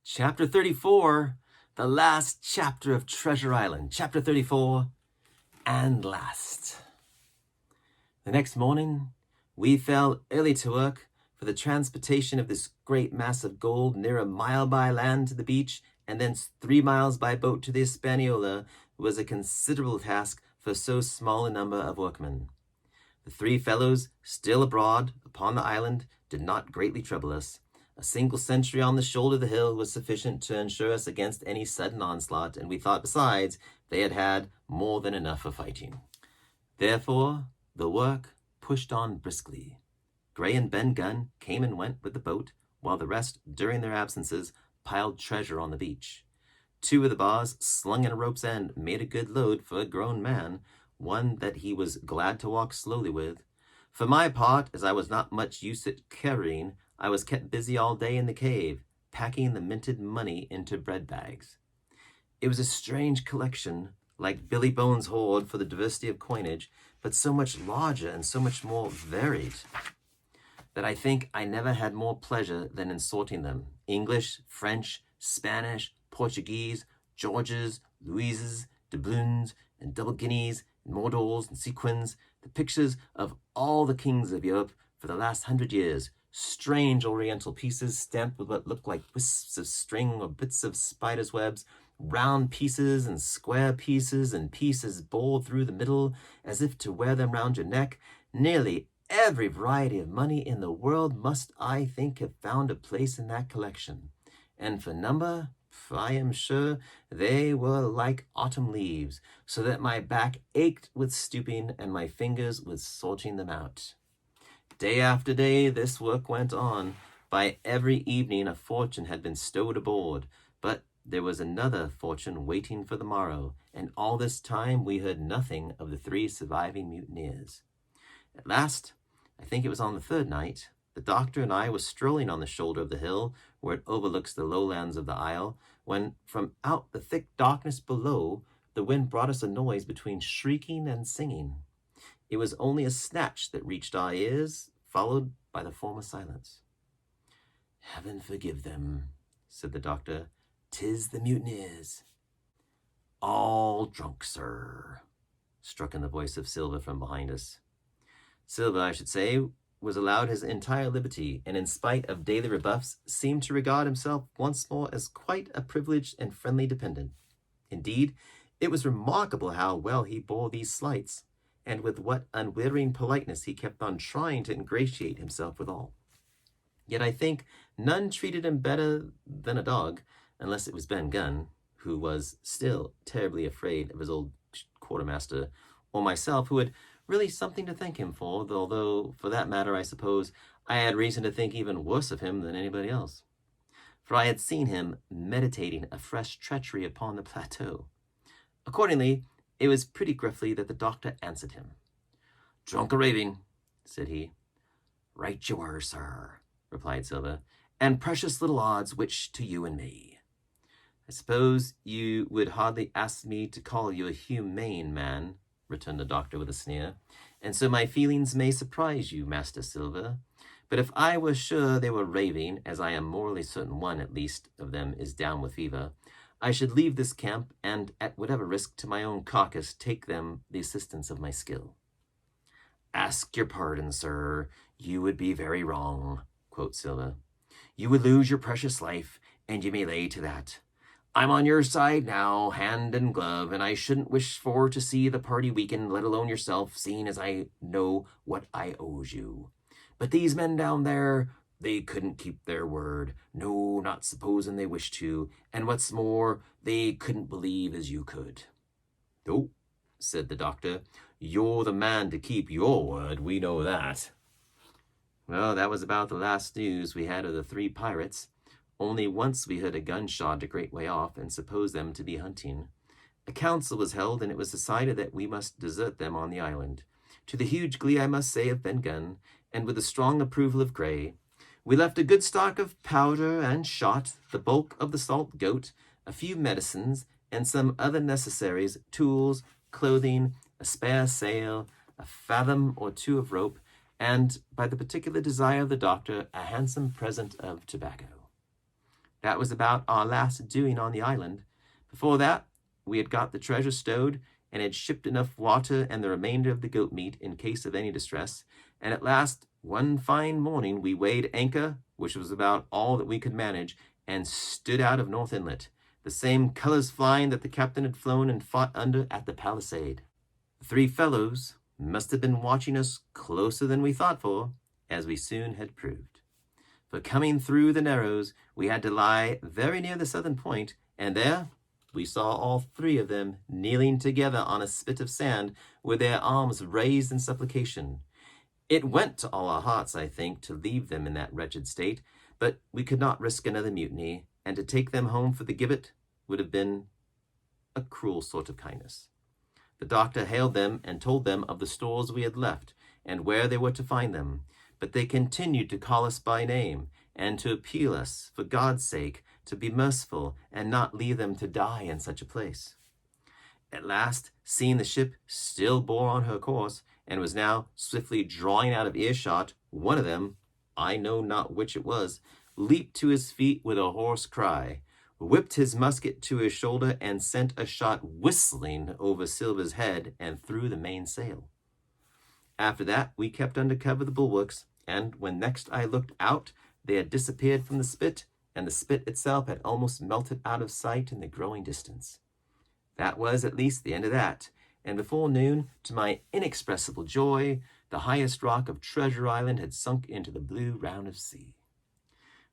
Chapter 34, the last chapter of Treasure Island. Chapter 34, and last. The next morning, we fell early to work for the transportation of this great mass of gold near a mile by land to the beach and thence 3 miles by boat to the Hispaniola was a considerable task for so small a number of workmen. The 3 fellows still abroad upon the island did not greatly trouble us. A single sentry on the shoulder of the hill was sufficient to ensure us against any sudden onslaught, and we thought besides they had had more than enough of fighting. Therefore, the work pushed on briskly. Gray and Ben Gunn came and went with the boat, while the rest, during their absences, piled treasure on the beach. 2 of the bars, slung in a rope's end, made a good load for a grown man, one that he was glad to walk slowly with. For my part, as I was not much used at carrying, I was kept busy all day in the cave, packing the minted money into bread bags. It was a strange collection, like Billy Bones' hoard for the diversity of coinage, but so much larger and so much more varied, that I think I never had more pleasure than in sorting them. English, French, Spanish, Portuguese, Georges, Louises, doubloons, and double guineas, and Mordors, and sequins, the pictures of all the kings of Europe for the last 100 years, strange oriental pieces stamped with what looked like wisps of string or bits of spiders' webs, round pieces and square pieces and pieces bored through the middle as if to wear them round your neck. Nearly every variety of money in the world must, I think, have found a place in that collection. And for number, I am sure they were like autumn leaves, so that my back ached with stooping and my fingers with sorting them out. Day after day this work went on. By every evening a fortune had been stowed aboard, but there was another fortune waiting for the morrow, and all this time we heard nothing of the 3 surviving mutineers. At last, I think it was on the 3rd night, the doctor and I were strolling on the shoulder of the hill, where it overlooks the lowlands of the isle, when from out the thick darkness below, the wind brought us a noise between shrieking and singing. It was only a snatch that reached our ears, followed by the former silence. "Heaven forgive them," said the doctor. "'Tis the mutineers." "All drunk, sir," struck in the voice of Silver from behind us. Silver, I should say, was allowed his entire liberty, and in spite of daily rebuffs, seemed to regard himself once more as quite a privileged and friendly dependent. Indeed, it was remarkable how well he bore these slights, and with what unwearying politeness he kept on trying to ingratiate himself with all. Yet I think none treated him better than a dog, unless it was Ben Gunn, who was still terribly afraid of his old quartermaster, or myself, who had really something to thank him for, although, for that matter, I suppose I had reason to think even worse of him than anybody else. For I had seen him meditating a fresh treachery upon the plateau. Accordingly, it was pretty gruffly that the doctor answered him. "Drunk or raving," said he. "Right you are, sir," replied Silver, "and precious little odds which to you and me." "I suppose you would hardly ask me to call you a humane man," returned the doctor with a sneer, "and so my feelings may surprise you, Master Silver. But if I were sure they were raving, as I am morally certain one, at least, of them is down with fever, I should leave this camp, and, at whatever risk to my own carcass, take them the assistance of my skill." "Ask your pardon, sir. You would be very wrong," quoth Silver. "You would lose your precious life, and you may lay to that. I'm on your side now, hand and glove, and I shouldn't wish for to see the party weakened, let alone yourself, seeing as I know what I owes you. But these men down there, they couldn't keep their word, no, not supposing they wished to, and what's more, they couldn't believe as you could." "Oh," said the doctor, "you're the man to keep your word, we know that." Well, that was about the last news we had of the 3 pirates. Only once we heard a gunshot a great way off, and supposed them to be hunting. A council was held, and it was decided that we must desert them on the island. To the huge glee, I must say, of Ben Gunn, and with the strong approval of Gray, we left a good stock of powder and shot, the bulk of the salt goat, a few medicines, and some other necessaries, tools, clothing, a spare sail, a fathom or 2 of rope, and, by the particular desire of the doctor, a handsome present of tobacco. That was about our last doing on the island. Before that, we had got the treasure stowed and had shipped enough water and the remainder of the goat meat in case of any distress, and at last, one fine morning, we weighed anchor, which was about all that we could manage, and stood out of North Inlet, the same colors flying that the captain had flown and fought under at the Palisade. The three fellows must have been watching us closer than we thought for, as we soon had proved. For coming through the Narrows, we had to lie very near the southern point, and there we saw all three of them kneeling together on a spit of sand with their arms raised in supplication. It went to all our hearts, I think, to leave them in that wretched state, but we could not risk another mutiny, and to take them home for the gibbet would have been a cruel sort of kindness. The doctor hailed them and told them of the stores we had left and where they were to find them, but they continued to call us by name and to appeal us, for God's sake, to be merciful and not leave them to die in such a place. At last, seeing the ship still bore on her course and was now swiftly drawing out of earshot, one of them, I know not which it was, leaped to his feet with a hoarse cry, whipped his musket to his shoulder, and sent a shot whistling over Silver's head and through the mainsail. After that, we kept under cover the bulwarks, and when next I looked out, they had disappeared from the spit, and the spit itself had almost melted out of sight in the growing distance. That was at least the end of that, and before noon, to my inexpressible joy, the highest rock of Treasure Island had sunk into the blue round of sea.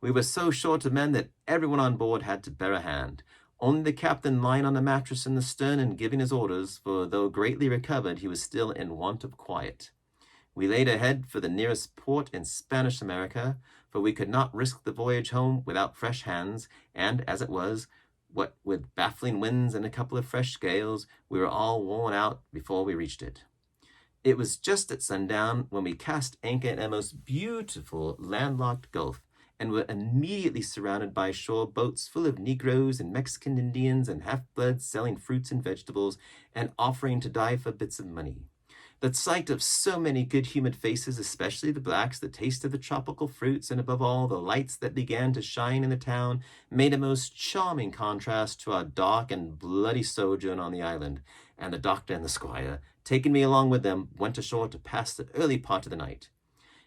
We were so short of men that everyone on board had to bear a hand, only the captain lying on a mattress in the stern and giving his orders, for though greatly recovered, he was still in want of quiet. We laid ahead for the nearest port in Spanish America, for we could not risk the voyage home without fresh hands, and as it was, what with baffling winds and a couple of fresh gales, we were all worn out before we reached it. It was just at sundown when we cast anchor in a most beautiful landlocked gulf, and were immediately surrounded by shore boats full of Negroes and Mexican Indians and half-bloods selling fruits and vegetables and offering to die for bits of money. The sight of so many good-humored faces, especially the blacks, the taste of the tropical fruits, and above all, the lights that began to shine in the town, made a most charming contrast to our dark and bloody sojourn on the island, and the doctor and the squire, taking me along with them, went ashore to pass the early part of the night.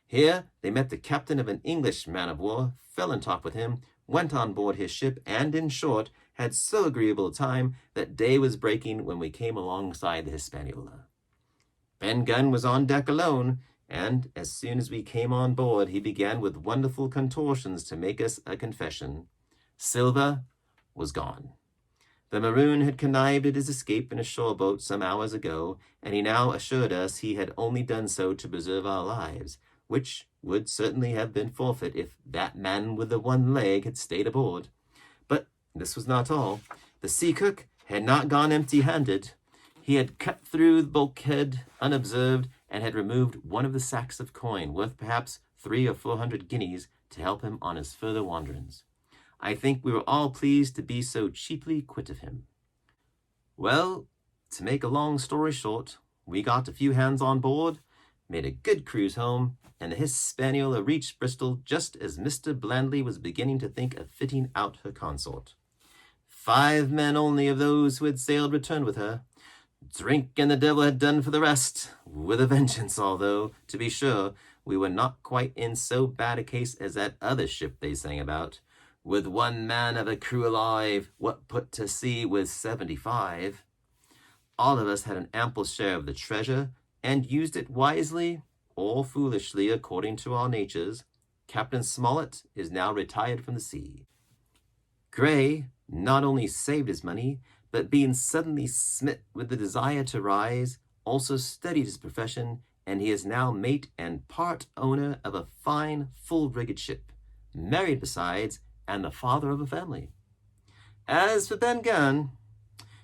Here they met the captain of an English man-of-war, fell in talk with him, went on board his ship, and, in short, had so agreeable a time that day was breaking when we came alongside the Hispaniola. Ben Gunn was on deck alone, and as soon as we came on board, he began with wonderful contortions to make us a confession. Silver was gone. The Maroon had connived at his escape in a shore boat some hours ago, and he now assured us he had only done so to preserve our lives, which would certainly have been forfeit if that man with the one leg had stayed aboard. But this was not all. The sea cook had not gone empty-handed. He had cut through the bulkhead unobserved and had removed one of the sacks of coin, worth perhaps 300 or 400 guineas, to help him on his further wanderings. I think we were all pleased to be so cheaply quit of him. Well, to make a long story short, we got a few hands on board, made a good cruise home, and the Hispaniola reached Bristol just as Mr. Blandley was beginning to think of fitting out her consort. 5 men only of those who had sailed returned with her. Drink and the devil had done for the rest, with a vengeance, although, to be sure, we were not quite in so bad a case as that other ship they sang about, with 1 man of a crew alive, what put to sea with 75. All of us had an ample share of the treasure, and used it wisely or foolishly according to our natures. Captain Smollett is now retired from the sea. Gray not only saved his money, but being suddenly smit with the desire to rise, also studied his profession, and he is now mate and part owner of a fine, full-rigged ship, married besides, and the father of a family. As for Ben Gunn,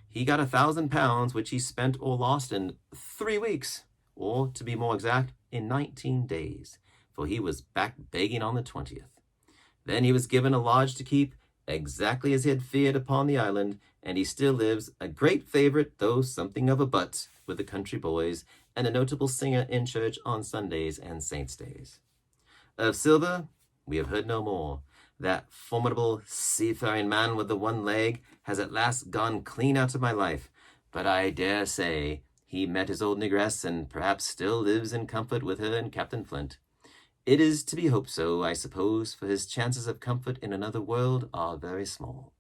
he got £1,000, which he spent or lost in 3 weeks, or, to be more exact, in 19 days, for he was back begging on the 20th. Then he was given a lodge to keep, exactly as he had feared upon the island, and he still lives, a great favorite, though something of a butt, with the country boys, and a notable singer in church on Sundays and saints' days. Of Silver, we have heard no more. that formidable seafaring man with the one leg, has at last gone clean out of my life, but I dare say he met his old negress and perhaps still lives in comfort with her and Captain Flint. It is to be hoped so, I suppose, for his chances of comfort in another world are very small.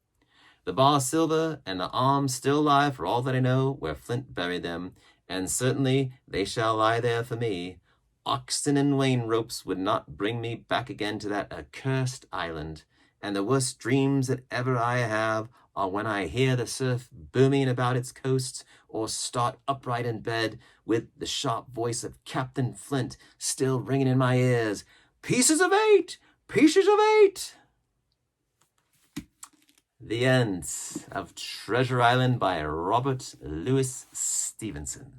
The bar silver and the arms still lie, for all that I know, where Flint buried them, and certainly they shall lie there for me. Oxen and wain ropes would not bring me back again to that accursed island, and the worst dreams that ever I have are when I hear the surf booming about its coasts, or start upright in bed with the sharp voice of Captain Flint still ringing in my ears. Pieces of 8! Pieces of 8! The End of Treasure Island by Robert Louis Stevenson.